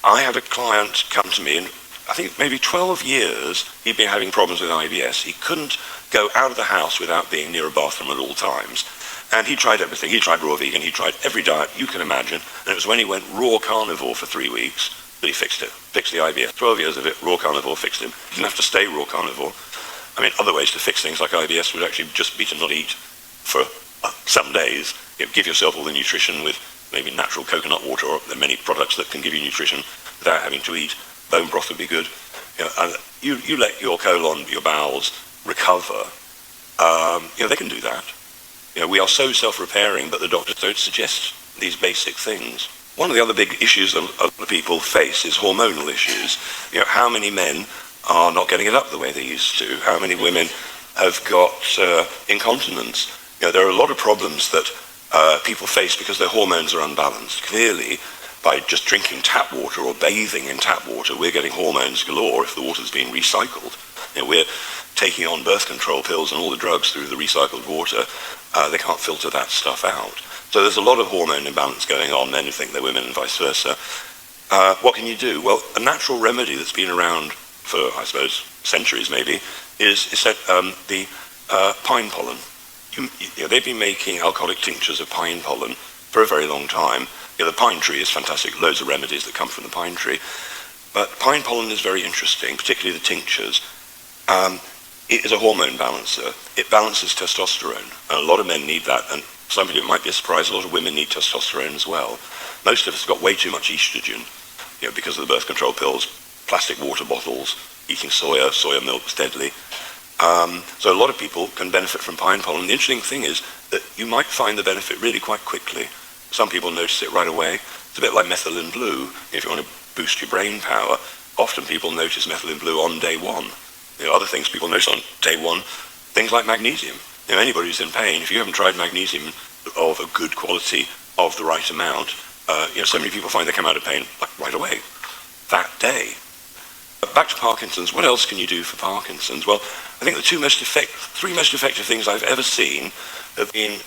I had a client come to me, and I think maybe 12 years he'd been having problems with IBS. He couldn't go out of the house without being near a bathroom at all times. And he tried everything. He tried raw vegan, he tried every diet you can imagine, and it was when he went raw carnivore for 3 weeks that he fixed it, fixed the IBS. 12 years of it, raw carnivore fixed him. He didn't have to stay raw carnivore. I mean, other ways to fix things like IBS would actually just be to not eat for some days. Give yourself all the nutrition with maybe natural coconut water, or there are many products that can give you nutrition without having to eat. Bone broth would be good. And you let your colon, your bowels recover. They can do that. We are so self-repairing, but the doctors don't suggest these basic things. One of the other big issues that other people face is hormonal issues. How many men are not getting it up the way they used to? How many women have got incontinence? There are a lot of problems that people face because their hormones are unbalanced. Clearly, by just drinking tap water or bathing in tap water, we're getting hormones galore if the water's being recycled. We're taking on birth control pills and all the drugs through the recycled water. They can't filter that stuff out. So there's a lot of hormone imbalance going on, men who think they're women and vice versa. What can you do? Well, a natural remedy that's been around for, I suppose, centuries maybe, is the pine pollen. They've been making alcoholic tinctures of pine pollen for a very long time. The pine tree is fantastic, loads of remedies that come from the pine tree. But pine pollen is very interesting, particularly the tinctures. It is a hormone balancer. It balances testosterone, and a lot of men need that, and some people, it might be a surprise, a lot of women need testosterone as well. Most of us have got way too much estrogen, because of the birth control pills, plastic water bottles, eating soya milk's deadly. So a lot of people can benefit from pine pollen. The interesting thing is that you might find the benefit really quite quickly. Some people notice it right away. It's a bit like methylene blue. If you want to boost your brain power, often people notice methylene blue on day one. Other things people notice on day one, things like magnesium. Anybody who's in pain, if you haven't tried magnesium of a good quality of the right amount, so many people find they come out of pain like right away, that day. But back to Parkinson's, what else can you do for Parkinson's? Well, I think the three most effective things I've ever seen have been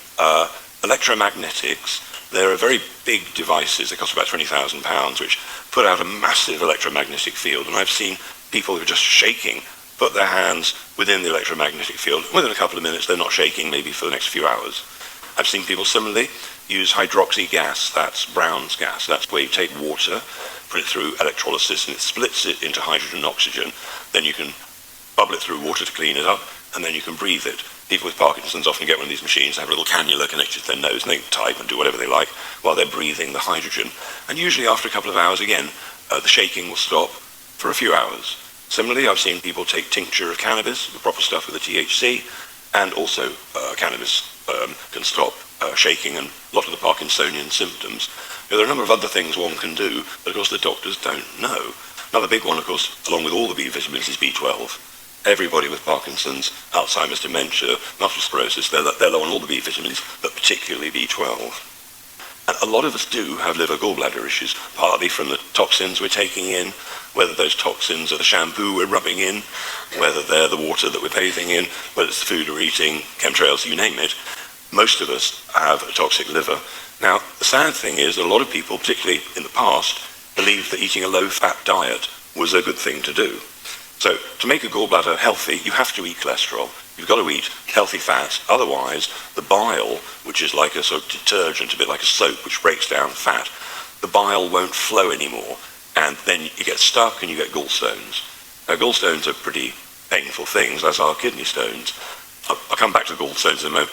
electromagnetics. They're very big devices. They cost about £20,000, which put out a massive electromagnetic field. And I've seen people who are just shaking put their hands within the electromagnetic field. Within a couple of minutes, they're not shaking, maybe for the next few hours. I've seen people similarly use hydroxy gas. That's Brown's gas. That's where you take water, put it through electrolysis, and it splits it into hydrogen and oxygen. Then you can bubble it through water to clean it up, and then you can breathe it. People with Parkinson's often get one of these machines, have a little cannula connected to their nose, and they can type and do whatever they like while they're breathing the hydrogen. And usually after a couple of hours, again, the shaking will stop for a few hours. Similarly, I've seen people take tincture of cannabis, the proper stuff with the THC, and also cannabis can stop shaking and a lot of the Parkinsonian symptoms. There are a number of other things one can do, but of course the doctors don't know. Another big one, of course, along with all the B vitamins, is B12. Everybody with Parkinson's, Alzheimer's, dementia, multiple sclerosis, they're low on all the B vitamins, but particularly B12. And a lot of us do have liver gallbladder issues, partly from the toxins we're taking in, whether those toxins are the shampoo we're rubbing in, whether they're the water that we're bathing in, whether it's the food we're eating, chemtrails, you name it. Most of us have a toxic liver. Now, the sad thing is that a lot of people, particularly in the past, believed that eating a low-fat diet was a good thing to do. So to make a gallbladder healthy, you have to eat cholesterol. You've got to eat healthy fats. Otherwise, the bile, which is like a sort of detergent, a bit like a soap, which breaks down fat, the bile won't flow anymore. And then you get stuck and you get gallstones. Now, gallstones are pretty painful things, as are kidney stones. I'll come back to gallstones in a moment.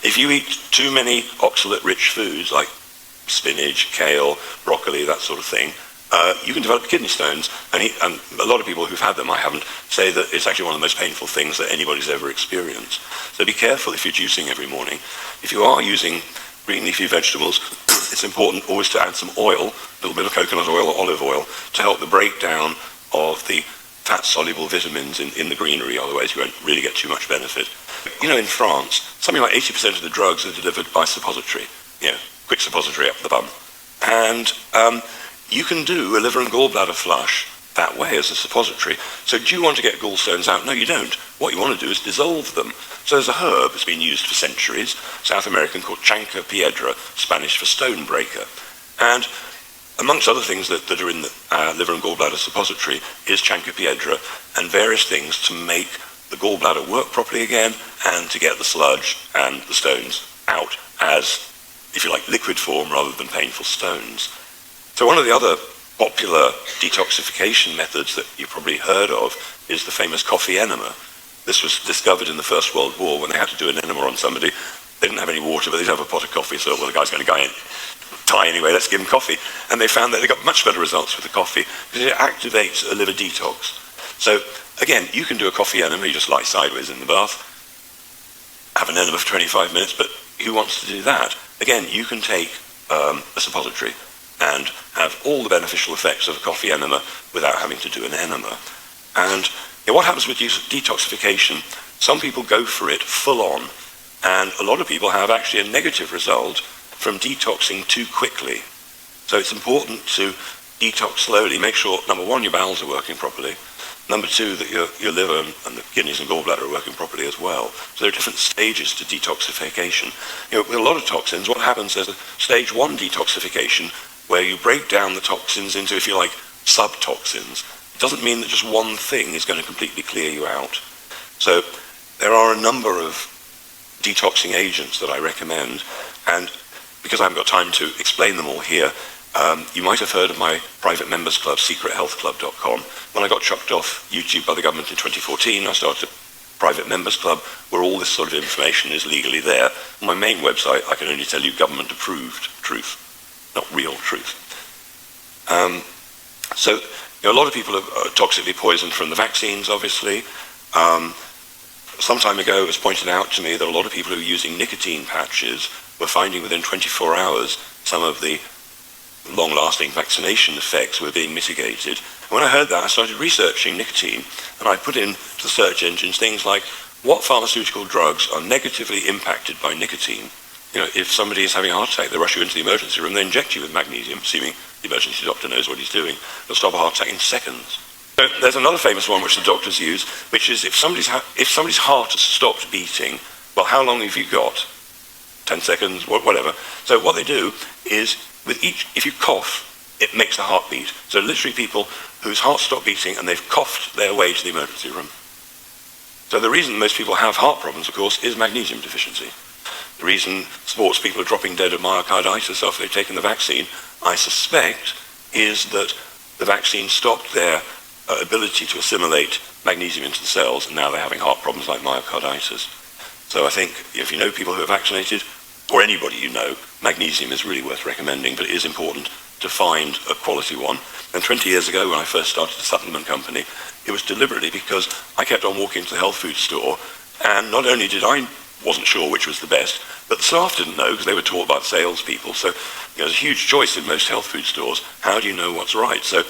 If you eat too many oxalate-rich foods like spinach, kale, broccoli, that sort of thing, you can develop kidney stones, and a lot of people who've had them, I haven't, say that it's actually one of the most painful things that anybody's ever experienced. So be careful if you're juicing every morning. If you are using green leafy vegetables, it's important always to add some oil, a little bit of coconut oil or olive oil, to help the breakdown of the fat-soluble vitamins in the greenery, otherwise you won't really get too much benefit. In France, something like 80% of the drugs are delivered by suppository, quick suppository up the bum. And you can do a liver and gallbladder flush that way as a suppository. So do you want to get gallstones out? No, you don't. What you want to do is dissolve them. So there's a herb that's been used for centuries, South American, called Chanca piedra, Spanish for stone breaker. And amongst other things that are in the liver and gallbladder suppository is chancropiedra and various things to make the gallbladder work properly again and to get the sludge and the stones out as, if you like, liquid form rather than painful stones. So one of the other popular detoxification methods that you've probably heard of is the famous coffee enema. This was discovered in the First World War when they had to do an enema on somebody. They didn't have any water, but they'd have a pot of coffee, so, well, the guy's going to die anyway, let's give him coffee. And they found that they got much better results with the coffee because it activates a liver detox. So, again, you can do a coffee enema, you just lie sideways in the bath, have an enema for 25 minutes, but who wants to do that? Again, you can take a suppository and have all the beneficial effects of a coffee enema without having to do an enema. And what happens with detoxification, some people go for it full on, and a lot of people have actually a negative result from detoxing too quickly. So it's important to detox slowly, make sure, number one, your bowels are working properly, number two, that your liver and the kidneys and gallbladder are working properly as well. So there are different stages to detoxification. With a lot of toxins, what happens is a stage 1 detoxification, where you break down the toxins into, if you like, sub-toxins. It doesn't mean that just one thing is going to completely clear you out. So there are a number of detoxing agents that I recommend, and because I haven't got time to explain them all here, you might have heard of my private members club, secrethealthclub.com. When I got chucked off YouTube by the government in 2014, I started a private members club where all this sort of information is legally there. On my main website, I can only tell you government-approved truth, not real truth. So a lot of people are toxically poisoned from the vaccines, obviously. Some time ago, it was pointed out to me that a lot of people who are using nicotine patches were finding within 24 hours some of the long-lasting vaccination effects were being mitigated. And when I heard that, I started researching nicotine, and I put into the search engines things like, what pharmaceutical drugs are negatively impacted by nicotine? If somebody is having a heart attack, they rush you into the emergency room, they inject you with magnesium, assuming the emergency doctor knows what he's doing. They'll stop a heart attack in seconds. So there's another famous one which the doctors use, which is if somebody's heart has stopped beating, well, how long have you got? 10 seconds, whatever. So what they do is, if you cough, it makes the heart beat. So literally people whose hearts stop beating and they've coughed their way to the emergency room. So the reason most people have heart problems, of course, is magnesium deficiency. The reason sports people are dropping dead of myocarditis after they've taken the vaccine, I suspect, is that the vaccine stopped their ability to assimilate magnesium into the cells, and now they're having heart problems like myocarditis. So I think if you know people who are vaccinated, or anybody you know, magnesium is really worth recommending, but it is important to find a quality one. And 20 years ago, when I first started a supplement company, it was deliberately because I kept on walking to the health food store, and not only wasn't sure which was the best, but the staff didn't know because they were taught by the salespeople. So there's a huge choice in most health food stores. How do you know what's right? So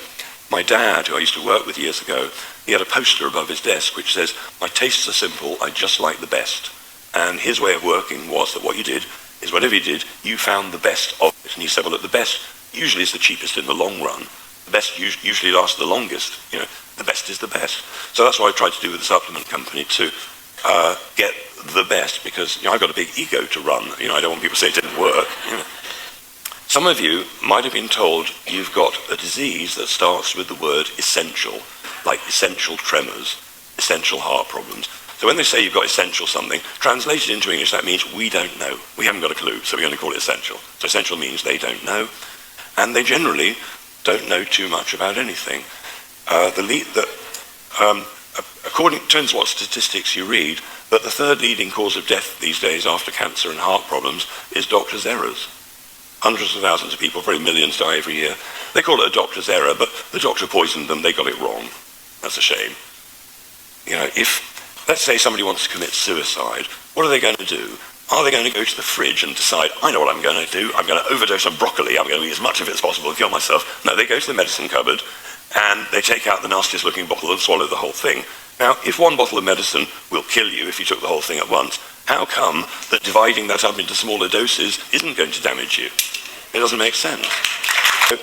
my dad, who I used to work with years ago, he had a poster above his desk which says, "My tastes are simple, I just like the best." And his way of working was that what you did is whatever you did, you found the best of it. And he said, well, the best usually is the cheapest in the long run. The best usually lasts the longest. The best is the best. So that's what I tried to do with the supplement company, to get the best, because I've got a big ego to run. I don't want people to say it didn't work. Some of you might have been told you've got a disease that starts with the word essential, like essential tremors, essential heart problems. So when they say you've got essential something, translated into English, that means we don't know. We haven't got a clue, so we're going to call it essential. So essential means they don't know, and they generally don't know too much about anything. According to what statistics you read, that the third leading cause of death these days after cancer and heart problems is doctor's errors. Hundreds of thousands of people, probably millions, die every year. They call it a doctor's error, but the doctor poisoned them, they got it wrong. That's a shame. If, let's say somebody wants to commit suicide, what are they going to do? Are they going to go to the fridge and decide, I know what I'm going to do, I'm going to overdose on broccoli, I'm going to eat as much of it as possible and kill myself? No, they go to the medicine cupboard and they take out the nastiest looking bottle and swallow the whole thing. Now, if one bottle of medicine will kill you if you took the whole thing at once, how come that dividing that up into smaller doses isn't going to damage you? It doesn't make sense. So,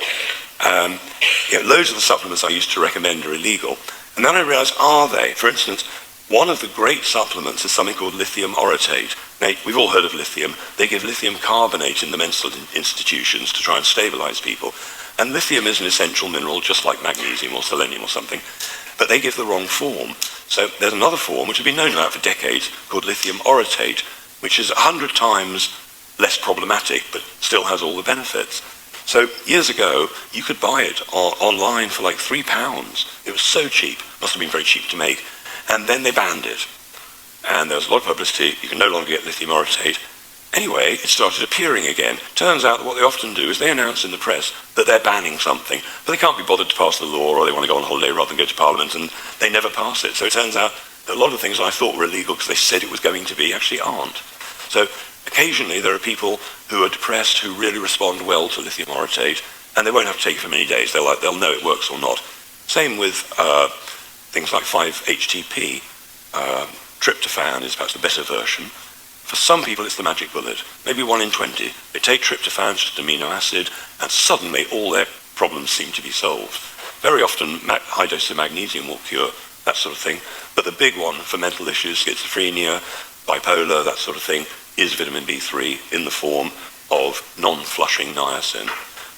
loads of the supplements I used to recommend are illegal. And then I realized, are they? For instance, one of the great supplements is something called lithium orotate. Now, we've all heard of lithium. They give lithium carbonate in the mental institutions to try and stabilize people. And lithium is an essential mineral, just like magnesium or selenium or something, but they give the wrong form. So there's another form, which has been known about for decades, called lithium orotate, which is 100 times less problematic, but still has all the benefits. So years ago, you could buy it online for like £3. It was so cheap, must have been very cheap to make. And then they banned it. And there was a lot of publicity, you can no longer get lithium orotate. Anyway, it started appearing again. Turns out that what they often do is they announce in the press that they're banning something, but they can't be bothered to pass the law, or they want to go on holiday rather than go to Parliament, and they never pass it. So it turns out that a lot of things I thought were illegal because they said it was going to be actually aren't. So occasionally there are people who are depressed who really respond well to lithium orotate, and they won't have to take it for many days. They'll know it works or not. Same with things like 5-HTP. Tryptophan is perhaps the better version. For some people, it's the magic bullet. Maybe 1 in 20. They take tryptophan, just amino acid, and suddenly all their problems seem to be solved. Very often, high doses of magnesium will cure that sort of thing. But the big one for mental issues, schizophrenia, bipolar, that sort of thing, is vitamin B3 in the form of non-flushing niacin.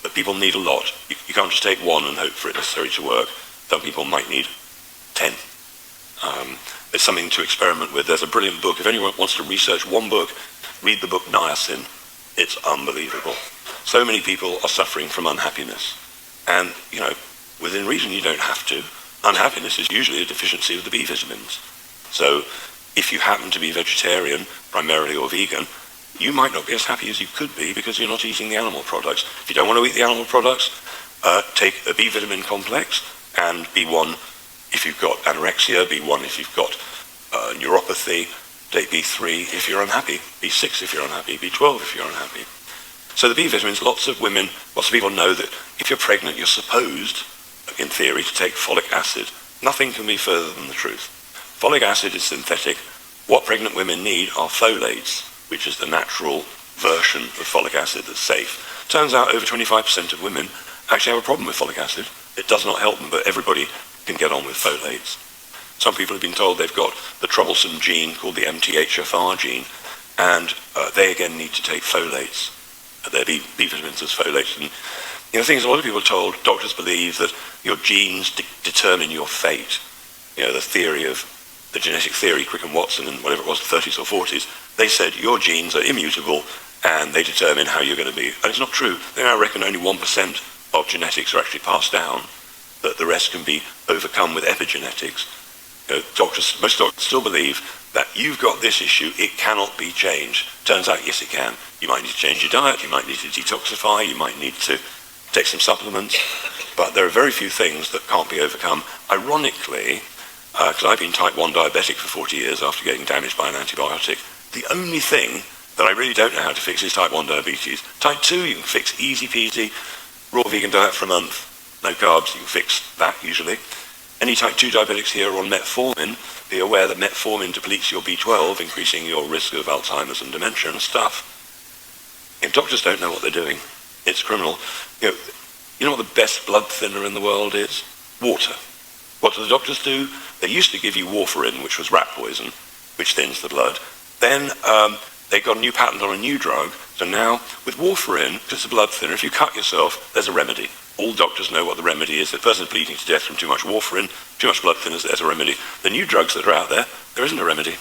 But people need a lot. You can't just take one and hope for it necessarily to work. Some people might need 10. It's something to experiment with. There's a brilliant book. If anyone wants to research one book, read the book Niacin. It's unbelievable. So many people are suffering from unhappiness. And, within reason, you don't have to. Unhappiness is usually a deficiency of the B vitamins. So if you happen to be vegetarian, primarily, or vegan, you might not be as happy as you could be because you're not eating the animal products. If you don't want to eat the animal products, take a B vitamin complex and B1 if you've got anorexia, B1 if you've got neuropathy, take B3 if you're unhappy, B6 if you're unhappy, B12 if you're unhappy. So the B vitamins, lots of people know that if you're pregnant, you're supposed, in theory, to take folic acid. Nothing can be further than the truth. Folic acid is synthetic. What pregnant women need are folates, which is the natural version of folic acid that's safe. Turns out over 25% of women actually have a problem with folic acid. It does not help them, but everybody can get on with folates. Some people have been told they've got the troublesome gene called the MTHFR gene, and they again need to take folates. Their B vitamins as folates. And the thing is, a lot of people are told, doctors believe that your genes determine your fate. The theory of the genetic theory, Crick and Watson, and whatever it was, the 30s or 40s, they said your genes are immutable and they determine how you're going to be. And it's not true. They now reckon only 1% of genetics are actually passed down, that the rest can be overcome with epigenetics. Most doctors still believe that you've got this issue, it cannot be changed. Turns out, yes, it can. You might need to change your diet, you might need to detoxify, you might need to take some supplements, but there are very few things that can't be overcome. Ironically, because I've been type 1 diabetic for 40 years after getting damaged by an antibiotic, the only thing that I really don't know how to fix is type 1 diabetes. Type 2 you can fix easy peasy, raw vegan diet for a month, no carbs, you can fix that usually. Any type 2 diabetics here are on metformin. Be aware that metformin depletes your B12, increasing your risk of Alzheimer's and dementia and stuff. If doctors don't know what they're doing, it's criminal. You know what the best blood thinner in the world is? Water. What do the doctors do? They used to give you warfarin, which was rat poison, which thins the blood. Then they got a new patent on a new drug. So now, with warfarin, because it's a blood thinner, if you cut yourself, there's a remedy. All doctors know what the remedy is. The person's bleeding to death from too much warfarin, too much blood thinners, there's a remedy. The new drugs that are out there, there isn't a remedy.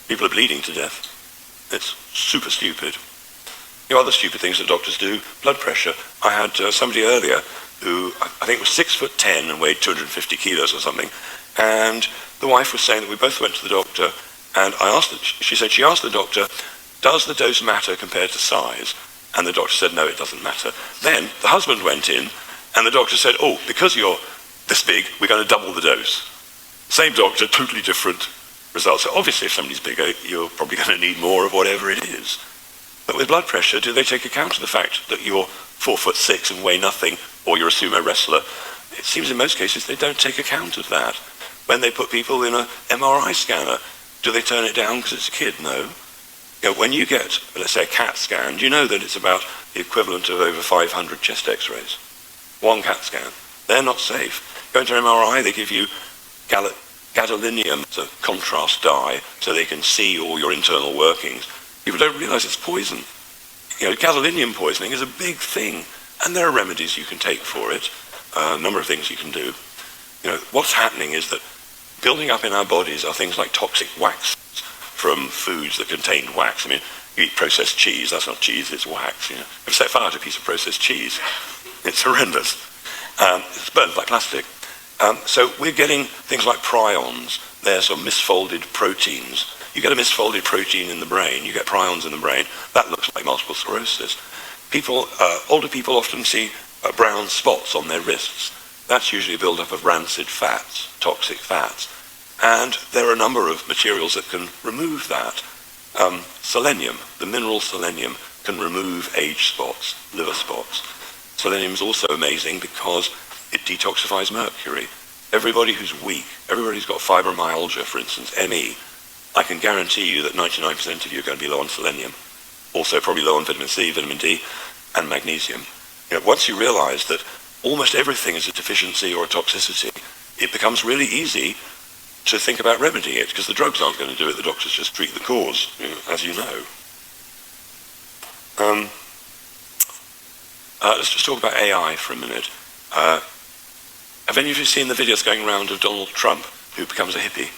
People are bleeding to death. It's super stupid. Other stupid things that doctors do, blood pressure. I had somebody earlier who I think was 6'10" and weighed 250 kilos or something. And the wife was saying that we both went to the doctor, and she said she asked the doctor, does the dose matter compared to size? And the doctor said, no, it doesn't matter. Then the husband went in, and the doctor said, oh, because you're this big, we're going to double the dose. Same doctor, totally different results. So obviously, if somebody's bigger, you're probably going to need more of whatever it is. But with blood pressure, do they take account of the fact that you're 4'6" and weigh nothing, or you're a sumo wrestler? It seems in most cases they don't take account of that. When they put people in an MRI scanner, do they turn it down because it's a kid? No. When you get, let's say, a CAT scan, do you know that it's about the equivalent of over 500 chest x-rays? One CAT scan. They're not safe. Going to an MRI, they give you gadolinium, it's a contrast dye, so they can see all your internal workings. People don't realize it's poison. Gadolinium poisoning is a big thing, And there are remedies you can take for it, a number of things you can do. What's happening is that building up in our bodies are things like toxic wax from foods that contain wax. I mean, you eat processed cheese, that's not cheese, it's wax. If you set fire to a piece of processed cheese, it's horrendous. It's burned like plastic. So we're getting things like prions. They're sort of misfolded proteins. You get a misfolded protein in the brain, you get prions in the brain. That looks like multiple sclerosis. Older people often see brown spots on their wrists. That's usually a build-up of rancid fats, toxic fats. And there are a number of materials that can remove that. Selenium, the mineral selenium, can remove age spots, liver spots. Selenium is also amazing because it detoxifies mercury. Everybody who's weak, everybody who's got fibromyalgia, for instance, ME, I can guarantee you that 99% of you are going to be low on selenium. Also probably low on vitamin C, vitamin D, and magnesium. Once you realize that almost everything is a deficiency or a toxicity, it becomes really easy to think about remedying it, because the drugs aren't going to do it, the doctors just treat the cause, as you know. Let's just talk about AI for a minute. Have any of you seen the videos going around of Donald Trump, who becomes a hippie?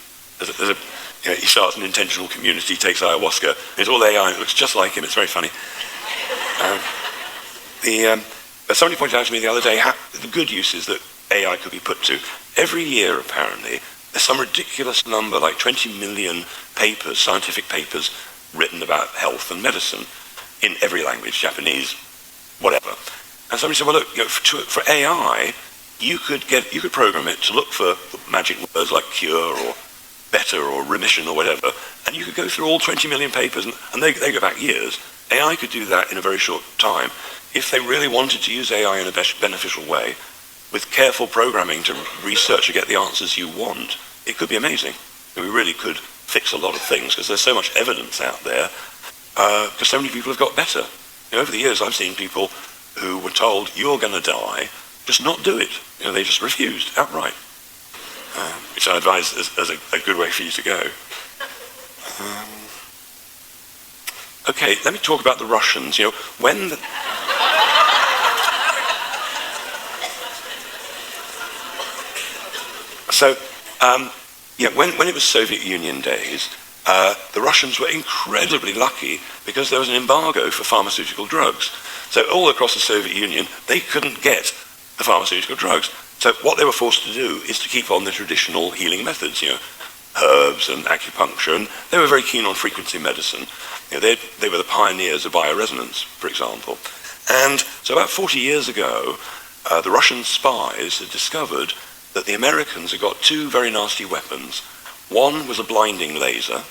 He starts an intentional community, takes ayahuasca, it's all AI, it looks just like him, it's very funny. But somebody pointed out to me the other day the good uses that AI could be put to. Every year, apparently, there's some ridiculous number, like 20 million papers, scientific papers, written about health and medicine in every language, Japanese, whatever. And somebody said, well, look, for AI, you could program it to look for magic words like cure or better or remission or whatever, and you could go through all 20 million papers, and they go back years. AI could do that in a very short time. If they really wanted to use AI in a beneficial way, with careful programming to research and get the answers you want, it could be amazing. We really could fix a lot of things, because there's so much evidence out there, because so many people have got better. Over the years, I've seen people who were told, you're going to die, just not do it. They just refused outright, which I advise as a good way for you to go. Okay, let me talk about the Russians. When the... So, when it was Soviet Union days, the Russians were incredibly lucky because there was an embargo for pharmaceutical drugs. So all across the Soviet Union, they couldn't get the pharmaceutical drugs. So what they were forced to do is to keep on the traditional healing methods, herbs and acupuncture, and they were very keen on frequency medicine. They were the pioneers of bioresonance, for example. And so about 40 years ago, the Russian spies had discovered that the Americans had got two very nasty weapons. One was a blinding laser,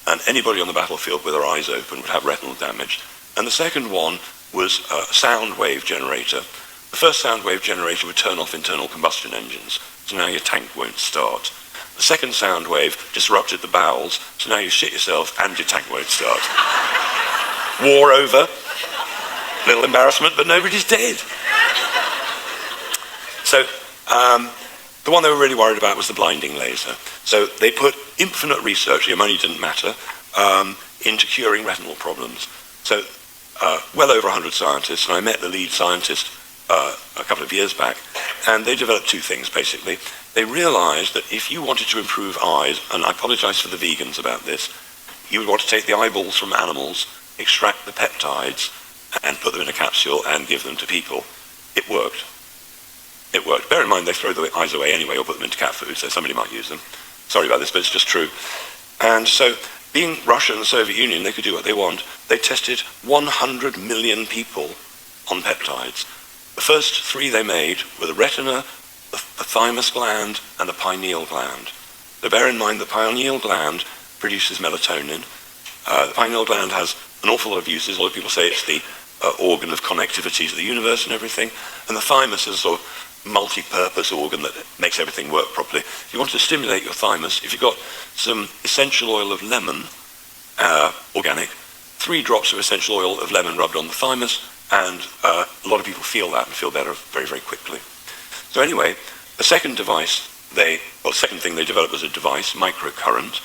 and anybody on the battlefield with their eyes open would have retinal damage. And the second one was a sound wave generator. The first sound wave generator would turn off internal combustion engines, so now your tank won't start. The second sound wave disrupted the bowels, so now you shit yourself and your tank won't start. War over. Little embarrassment, but nobody's dead. So, the one they were really worried about was the blinding laser. So they put infinite research, your money didn't matter, into curing retinal problems. So well over 100 scientists, and I met the lead scientist a couple of years back, and they developed two things, basically. They realized that if you wanted to improve eyes, and I apologize for the vegans about this, you would want to take the eyeballs from animals, extract the peptides, and put them in a capsule and give them to people. It worked. It worked. Bear in mind, they throw the eyes away anyway or put them into cat food, so somebody might use them. Sorry about this, but it's just true. And so, being Russia and the Soviet Union, they could do what they want. They tested 100 million people on peptides. The first three they made were the retina, the thymus gland, and the pineal gland. So bear in mind, the pineal gland produces melatonin. The pineal gland has an awful lot of uses. A lot of people say it's the organ of connectivity to the universe and everything. And the thymus is a sort of multi-purpose organ that makes everything work properly. If you want to stimulate your thymus, if you've got some essential oil of lemon, organic, 3 drops of essential oil of lemon rubbed on the thymus, and a lot of people feel that and feel better very, very quickly. So anyway, the second thing they developed was a device, microcurrent,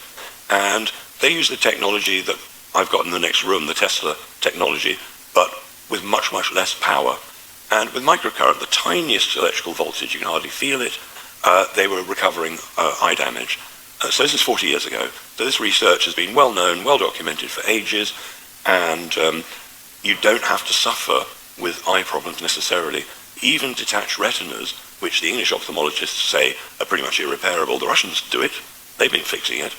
and they use the technology that I've got in the next room, the Tesla technology, but with much, much less power. And with microcurrent, the tiniest electrical voltage, you can hardly feel it, they were recovering eye damage. So this is 40 years ago. So this research has been well known, well documented for ages, and you don't have to suffer with eye problems necessarily. Even detached retinas, which the English ophthalmologists say are pretty much irreparable, the Russians do it. They've been fixing it.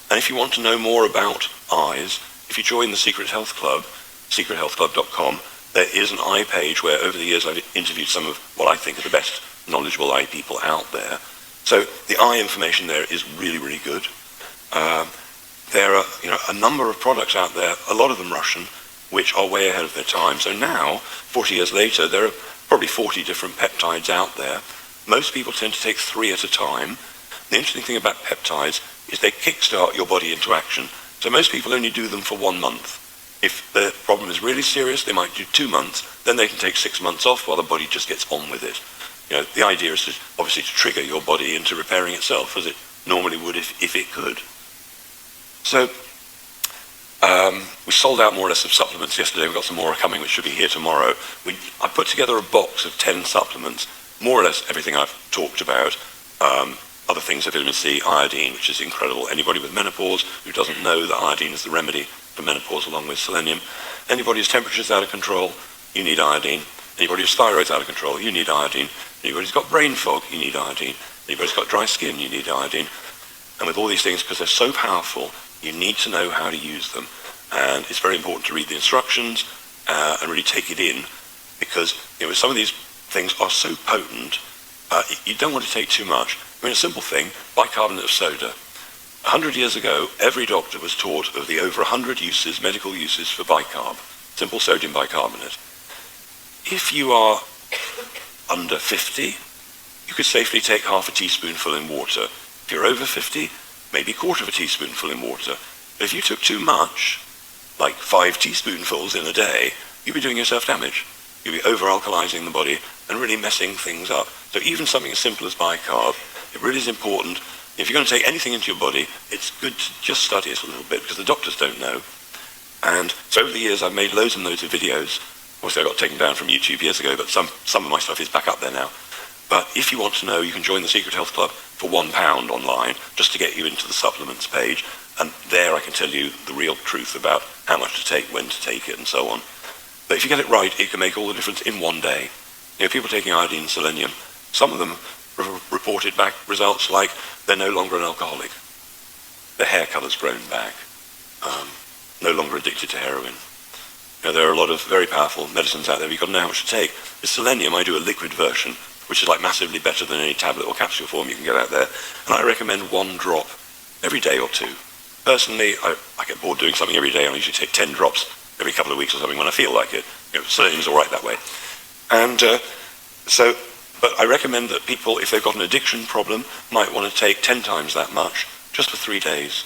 And if you want to know more about eyes, if you join the Secret Health Club, secrethealthclub.com, there is an eye page where over the years I've interviewed some of what I think are the best knowledgeable eye people out there. So the eye information there is really, really good. There are a number of products out there, a lot of them Russian, which are way ahead of their time. So now, 40 years later, there are probably 40 different peptides out there. Most people tend to take 3 at a time. The interesting thing about peptides is they kickstart your body into action. So most people only do them for 1 month. If the problem is really serious, they might do 2 months, then they can take 6 months off while the body just gets on with it. The idea is obviously to trigger your body into repairing itself as it normally would if it could. So we sold out more or less of supplements yesterday. We've got some more coming which should be here tomorrow. I put together a box of 10 supplements, more or less everything I've talked about. Other things are vitamin C, iodine, which is incredible. Anybody with menopause who doesn't know that iodine is the remedy for menopause along with selenium. Anybody whose temperature is out of control, you need iodine. Anybody whose thyroid's out of control, you need iodine. Anybody who's got brain fog, you need iodine. Anybody who's got dry skin, you need iodine. And with all these things, because they're so powerful, you need to know how to use them. And it's very important to read the instructions and really take it in, because some of these things are so potent, you don't want to take too much. I mean, a simple thing, bicarbonate of soda. 100 years ago, every doctor was taught of the over 100 uses, medical uses for bicarb, simple sodium bicarbonate. If you are under 50, you could safely take half a teaspoonful in water. If you're over 50, maybe 1/4 of a teaspoonful in water. But if you took too much, like 5 teaspoonfuls in a day, you'd be doing yourself damage. You'd be over-alkalizing the body and really messing things up. So even something as simple as bicarb, it really is important. If you're going to take anything into your body, it's good to just study it a little bit, because the doctors don't know. And so over the years, I've made loads and loads of videos. Obviously, I got taken down from YouTube years ago, but some of my stuff is back up there now. But if you want to know, you can join the Secret Health Club for £1 online, just to get you into the supplements page. And there I can tell you the real truth about how much to take, when to take it, and so on. But if you get it right, it can make all the difference in one day. People taking iodine and selenium, some of them reported back results like they're no longer an alcoholic. Their hair colour's grown back. No longer addicted to heroin. There are a lot of very powerful medicines out there, but you've got to know how much to take. With selenium, I do a liquid version, which is like massively better than any tablet or capsule form you can get out there. And I recommend 1 drop every day or 2. Personally, I get bored doing something every day. I usually take 10 drops every couple of weeks or something when I feel like it. Selenium's all right that way. And but I recommend that people, if they've got an addiction problem, might want to take 10 times that much, just for 3 days.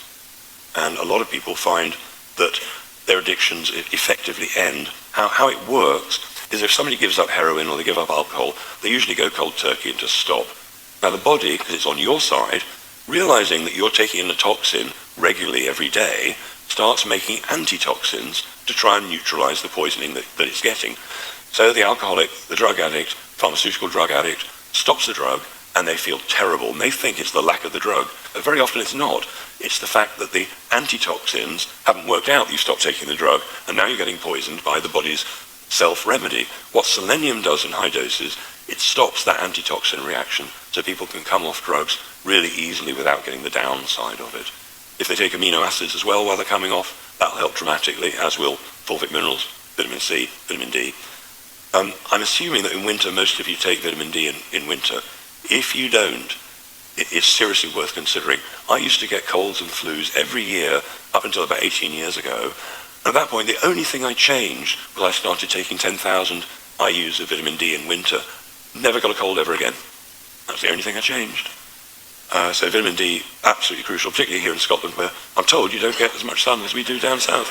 And a lot of people find that their addictions effectively end. How it works is if somebody gives up heroin or they give up alcohol, they usually go cold turkey and just stop. Now the body, because it's on your side, realizing that you're taking in a toxin regularly every day, starts making antitoxins to try and neutralize the poisoning that it's getting. So the alcoholic, the drug addict, pharmaceutical drug addict, stops the drug, and they feel terrible, and they think it's the lack of the drug. But very often it's not. It's the fact that the antitoxins haven't worked out. You stop taking the drug, and now you're getting poisoned by the body's self-remedy. What selenium does in high doses, it stops that antitoxin reaction, so people can come off drugs really easily without getting the downside of it. If they take amino acids as well while they're coming off, that'll help dramatically, as will fulvic minerals, vitamin C, vitamin D. I'm assuming that in winter, most of you take vitamin D in winter. If you don't, it's seriously worth considering. I used to get colds and flus every year up until about 18 years ago. And at that point, the only thing I changed was I started taking 10,000 IUs of vitamin D in winter. Never got a cold ever again. That's the only thing I changed. So vitamin D, absolutely crucial, particularly here in Scotland, where I'm told you don't get as much sun as we do down south.